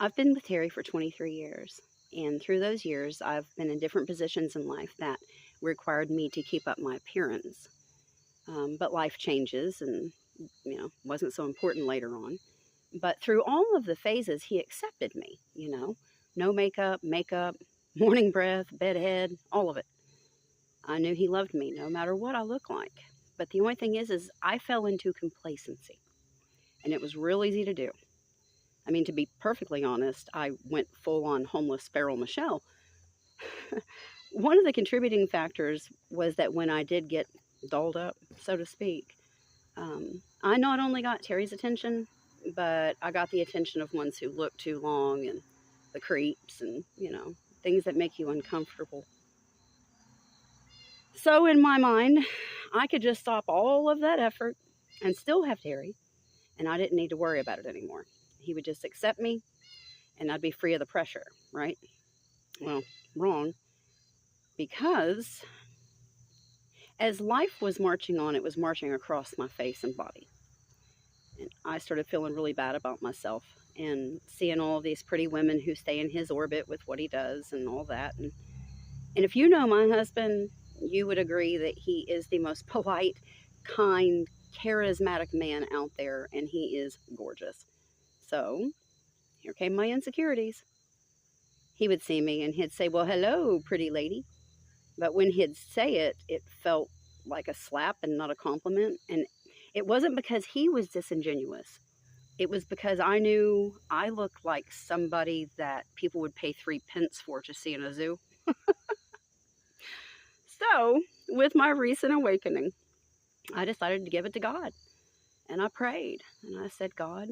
I've been with Terry for 23 years, and through those years, I've been in different positions in life that required me to keep up my appearance. But life changes, and wasn't so important later on. But through all of the phases, he accepted me. No makeup, morning breath, bedhead, all of it. I knew he loved me no matter what I look like. But the only thing is I fell into complacency, and it was real easy to do. I mean, to be perfectly honest, I went full on homeless Sparrow Michelle. One of the contributing factors was that when I did get dolled up, so to speak, I not only got Terry's attention, but I got the attention of ones who look too long and the creeps and, things that make you uncomfortable. So in my mind, I could just stop all of that effort and still have Terry, and I didn't need to worry about it anymore. He would just accept me, and I'd be free of the pressure, right? Well, wrong. Because as life was marching on, it was marching across my face and body. And I started feeling really bad about myself and seeing all these pretty women who stay in his orbit with what he does and all that. And if you know my husband, you would agree that he is the most polite, kind, charismatic man out there, and he is gorgeous. So here came my insecurities. He would see me and he'd say, "Well, hello, pretty lady." But when he'd say it, it felt like a slap and not a compliment. And it wasn't because he was disingenuous. It was because I knew I looked like somebody that people would pay 3 pence for to see in a zoo. So, with my recent awakening, I decided to give it to God. And I prayed. And I said, "God,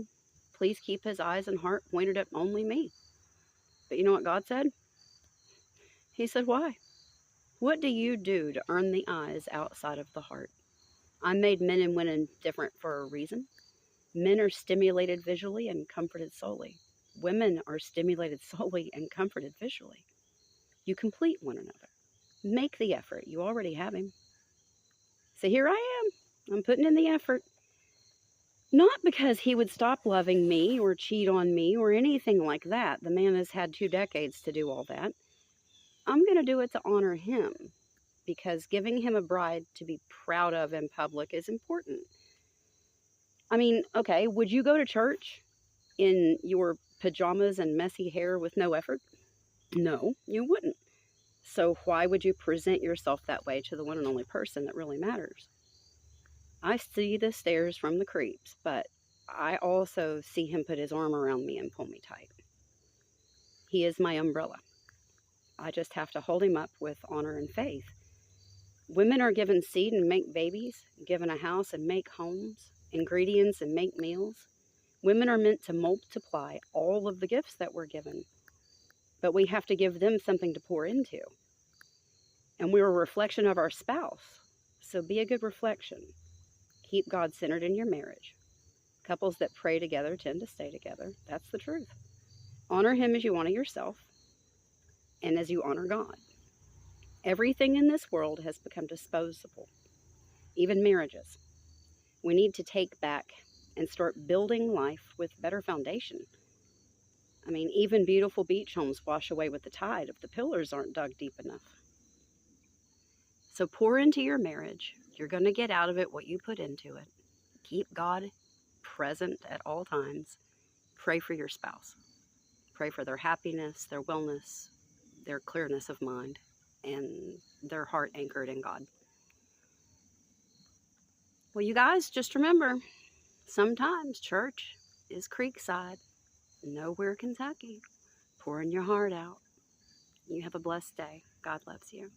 please keep his eyes and heart pointed at only me." But you know what God said? He said, "Why? What do you do to earn the eyes outside of the heart? I made men and women different for a reason. Men are stimulated visually and comforted soully. Women are stimulated soully and comforted visually. You complete one another. Make the effort. You already have him." So here I am. I'm putting in the effort. Not because he would stop loving me or cheat on me or anything like that. The man has had 2 decades to do all that. I'm going to do it to honor him, because giving him a bride to be proud of in public is important. I mean, okay, would you go to church in your pajamas and messy hair with no effort? No, you wouldn't. So why would you present yourself that way to the one and only person that really matters? I see the stares from the creeps, but I also see him put his arm around me and pull me tight. He is my umbrella. I just have to hold him up with honor and faith. Women are given seed and make babies, given a house and make homes, ingredients and make meals. Women are meant to multiply all of the gifts that we're given, but we have to give them something to pour into. And we're a reflection of our spouse, so be a good reflection. Keep God centered in your marriage. Couples that pray together tend to stay together. That's the truth. Honor him as you honor yourself and as you honor God. Everything in this world has become disposable, even marriages. We need to take back and start building life with better foundation. I mean, even beautiful beach homes wash away with the tide if the pillars aren't dug deep enough. So pour into your marriage. You're going to get out of it what you put into it. Keep God present at all times. Pray for your spouse. Pray for their happiness, their wellness, their clearness of mind, and their heart anchored in God. Well, you guys, just remember, sometimes church is Creekside, nowhere Kentucky. Pouring your heart out. You have a blessed day. God loves you.